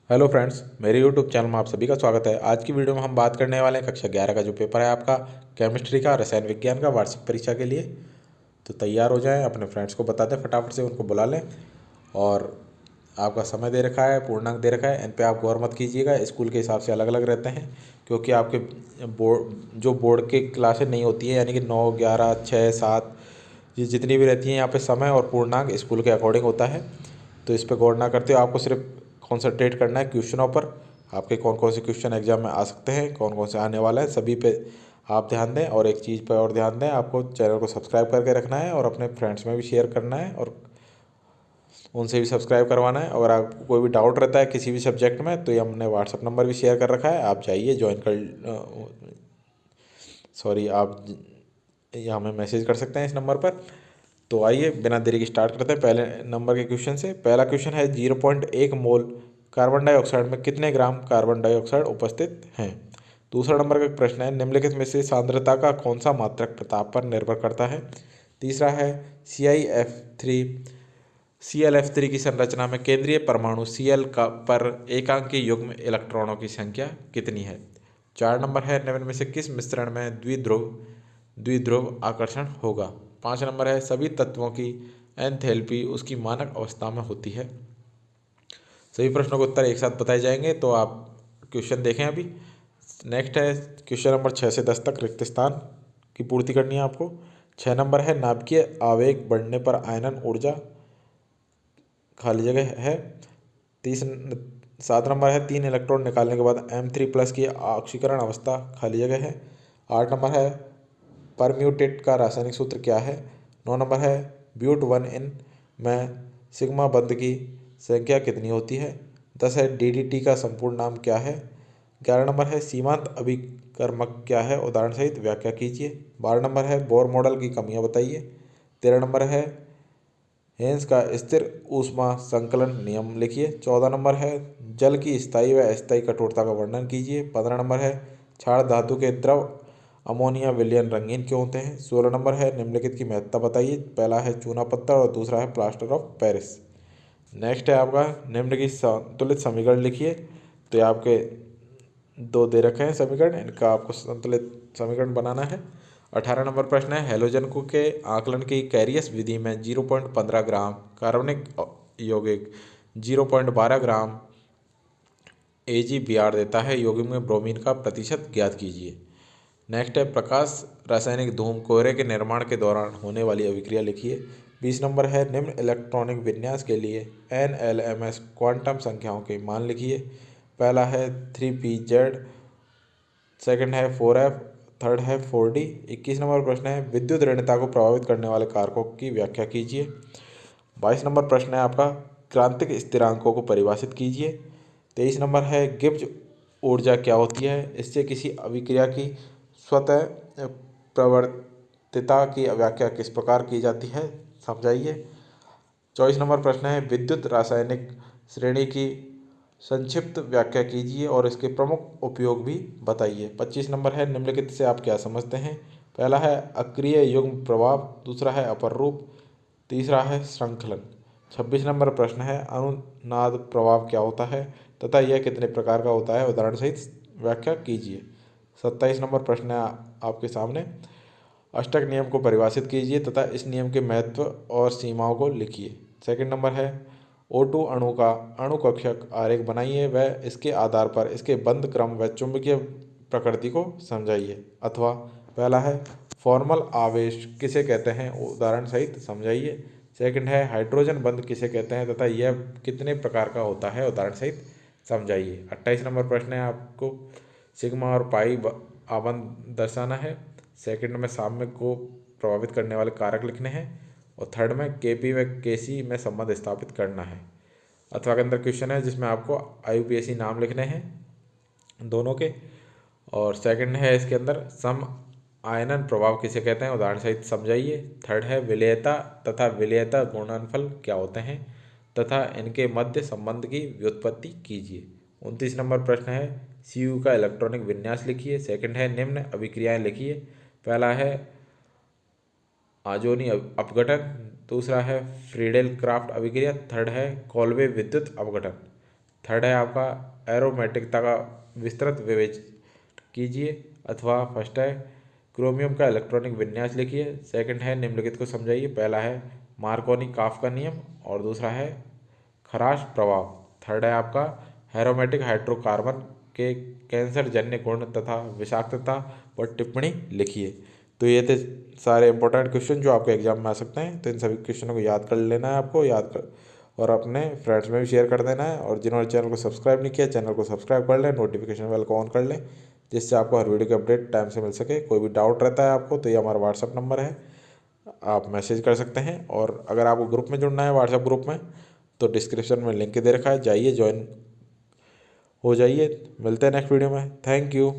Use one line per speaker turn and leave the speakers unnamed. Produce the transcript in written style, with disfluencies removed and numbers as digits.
Hello friends, मेरे YouTube channel में आप सभी का स्वागत है। आज की वीडियो में हम बात करने वाले हैं कक्षा 11 का जो पेपर है आपका केमिस्ट्री का, रसायन विज्ञान का वार्षिक परीक्षा के लिए। तो तैयार हो जाएं, अपने फ्रेंड्स को बता दें, फटाफट से उनको बुला लें। और आपका समय दे रखा है, पूर्णांक दे रखा है, इन पे आप गौर मत कीजिएगा। स्कूल के हिसाब से अलग अलग रहते हैं, क्योंकि आपके बोर्ड के क्लासें नहीं होती है, यानी कि 9, 11, 6, 7 ये जितनी भी रहती हैं यहाँ पे समय और पूर्णांक स्कूल के अकॉर्डिंग होता है। तो इस पर गौर ना करते हो, आपको सिर्फ कॉन्सेंट्रेट करना है क्वेश्चनों पर। आपके कौन कौन से क्वेश्चन एग्जाम में आ सकते हैं, कौन कौन से आने वाला है, सभी पे आप ध्यान दें। और एक चीज़ पर और ध्यान दें, आपको चैनल को सब्सक्राइब करके रखना है और अपने फ्रेंड्स में भी शेयर करना है और उनसे भी सब्सक्राइब करवाना है। अगर आपको कोई भी डाउट रहता है किसी भी सब्जेक्ट में, तो ये हमने व्हाट्सअप नंबर भी शेयर कर रखा है, आप जाइए ज्वाइन कर सॉरी आप ये हमें मैसेज कर सकते हैं इस नंबर पर। तो आइए बिना देरी के स्टार्ट करते हैं पहले नंबर के क्वेश्चन से। पहला क्वेश्चन है 0.1 मोल कार्बन डाइऑक्साइड में कितने ग्राम कार्बन डाइऑक्साइड उपस्थित हैं। दूसरा नंबर का प्रश्न है निम्नलिखित में से सांद्रता का कौन सा मात्रक प्रताप पर निर्भर करता है। तीसरा है ClF3 की संरचना में केंद्रीय परमाणु Cl का पर एकांकी युग्म इलेक्ट्रॉनों की संख्या कितनी है। 4 नंबर है निम्न में से किस मिश्रण में द्विध्रुव आकर्षण होगा। 5 नंबर है सभी तत्वों की एंथैल्पी उसकी मानक अवस्था में होती है। सभी प्रश्नों के उत्तर एक साथ बताए जाएंगे, तो आप क्वेश्चन देखें अभी। नेक्स्ट है क्वेश्चन नंबर 6 से 10 तक रिक्त स्थान की पूर्ति करनी है आपको। 6 नंबर है नाभिकीय आवेग बढ़ने पर आयनन ऊर्जा खाली जगह है। 7 नंबर है 3 इलेक्ट्रॉन निकालने के बाद M3+ की ऑक्सीकरण अवस्था खाली जगह है। 8 नंबर है परम्यूटेट का रासायनिक सूत्र क्या है। 9 नंबर है ब्यूट 1 में सिग्मा बंध की संख्या कितनी होती है। 10 है DDT का संपूर्ण नाम क्या है। 11 नंबर है सीमांत अभिकर्मक क्या है, उदाहरण सहित व्याख्या कीजिए। 12 नंबर है बोर मॉडल की कमियां बताइए। 13 नंबर है हेंस का स्थिर ऊष्मा संकलन नियम लिखिए। 14 नंबर है जल की स्थायी व अस्थायी कठोरता का वर्णन कीजिए। 15 नंबर है क्षार धातु के द्रव अमोनिया विलयन रंगीन क्यों होते हैं। 16 नंबर है निम्नलिखित की महत्ता बताइए। पहला है चूना पत्थर और दूसरा है प्लास्टर ऑफ पेरिस। नेक्स्ट है आपका निम्न की संतुलित समीकरण लिखिए। तो ये आपके दो दे रखे हैं समीकरण, इनका आपको संतुलित समीकरण बनाना है। 18 नंबर प्रश्न है हैलोजन को के आकलन की कैरियस विधि में 0.15 ग्राम कार्बनिक यौगिक 0.12 ग्राम AgBr देता है, यौगिक में ब्रोमीन का प्रतिशत ज्ञात कीजिए। नेक्स्ट है प्रकाश रासायनिक धूम कोहरे के निर्माण के दौरान होने वाली अभिक्रिया लिखिए। 20 नंबर है निम्न इलेक्ट्रॉनिक विन्यास के लिए NLMS क्वांटम संख्याओं के मान लिखिए। पहला है 3pz, सेकंड है 4f, थर्ड है 4d। 21 नंबर प्रश्न है विद्युत ऋणता को प्रभावित करने वाले कारकों की व्याख्या कीजिए। 22 नंबर प्रश्न है आपका क्रांतिक स्थिरांकों को परिभाषित कीजिए। 23 नंबर है गिब्स ऊर्जा क्या होती है, इससे किसी अभिक्रिया की स्वतः प्रवर्तिता की व्याख्या किस प्रकार की जाती है, समझाइए। 24 नंबर प्रश्न है विद्युत रासायनिक श्रेणी की संक्षिप्त व्याख्या कीजिए और इसके प्रमुख उपयोग भी बताइए। 25 नंबर है निम्नलिखित से आप क्या समझते हैं। पहला है अक्रिय युग्म प्रभाव, दूसरा है अपरूप, तीसरा है श्रृंखलन। 26 नंबर प्रश्न है अनुनाद प्रभाव क्या होता है तथा यह कितने प्रकार का होता है, उदाहरण सहित व्याख्या कीजिए। 27 नंबर प्रश्न है आपके सामने अष्टक नियम को परिभाषित कीजिए तथा इस नियम के महत्व और सीमाओं को लिखिए। सेकंड नंबर है O2 अणु का अणुकक्षक आरेख बनाइए व इसके आधार पर इसके बंध क्रम व चुंबकीय प्रकृति को समझाइए। अथवा पहला है फॉर्मल आवेश किसे कहते हैं, उदाहरण सहित समझाइए। सेकंड है हाइड्रोजन बंध किसे कहते हैं तथा यह कितने प्रकार का होता है, उदाहरण सहित समझाइए। 28 नंबर प्रश्न है आपको सिग्मा और पाई आबंध दर्शाना है। सेकंड में साम्य को प्रभावित करने वाले कारक लिखने हैं और थर्ड में KP व KC में संबंध स्थापित करना है। अथवा के अंदर क्वेश्चन है जिसमें आपको IUPAC नाम लिखने हैं दोनों के। और सेकंड है इसके अंदर सम आयनन प्रभाव किसे कहते हैं, उदाहरण सहित समझाइए। थर्ड है विलेयता तथा विलेयता गुणनफल क्या होते हैं तथा इनके मध्य संबंध की व्युत्पत्ति कीजिए। 29 नंबर प्रश्न है CU का इलेक्ट्रॉनिक विन्यास लिखिए। सेकंड है निम्न अभिक्रियाएं लिखिए। पहला है आजोनी अपघटन, दूसरा है फ्रीडेल क्राफ्ट अभिक्रिया, थर्ड है कॉल्वे विद्युत अपघटन। थर्ड है आपका एरोमेटिकता का विस्तृत विवेचन कीजिए, अथवा फर्स्ट है क्रोमियम का इलेक्ट्रॉनिक विन्यास लिखिए। सेकंड है निम्नलिखित को समझाइए। पहला है मार्कोनी काफ का नियम और दूसरा है खराश प्रभाव। थर्ड है आपका एरोमेटिक हाइड्रोकार्बन के कैंसर जन्य गुण तथा विषाक्तता पर टिप्पणी लिखिए। तो ये थे सारे इंपॉर्टेंट क्वेश्चन जो आपके एग्जाम में आ सकते हैं। तो इन सभी क्वेश्चनों को याद कर लेना है आपको, याद कर और अपने फ्रेंड्स में भी शेयर कर देना है। और जिन्होंने चैनल को सब्सक्राइब नहीं किया, चैनल को सब्सक्राइब कर लें, नोटिफिकेशन बेल को ऑन कर लें, जिससे आपको हर वीडियो की अपडेट टाइम से मिल सके। कोई भी डाउट रहता है आपको तो ये हमारा व्हाट्सअप नंबर है, आप मैसेज कर सकते हैं। और अगर आपको ग्रुप में जुड़ना है व्हाट्सअप ग्रुप में, तो डिस्क्रिप्शन में लिंक दे रखा है, जाइए ज्वाइन हो जाइए। मिलते हैं नेक्स्ट वीडियो में। Thank you.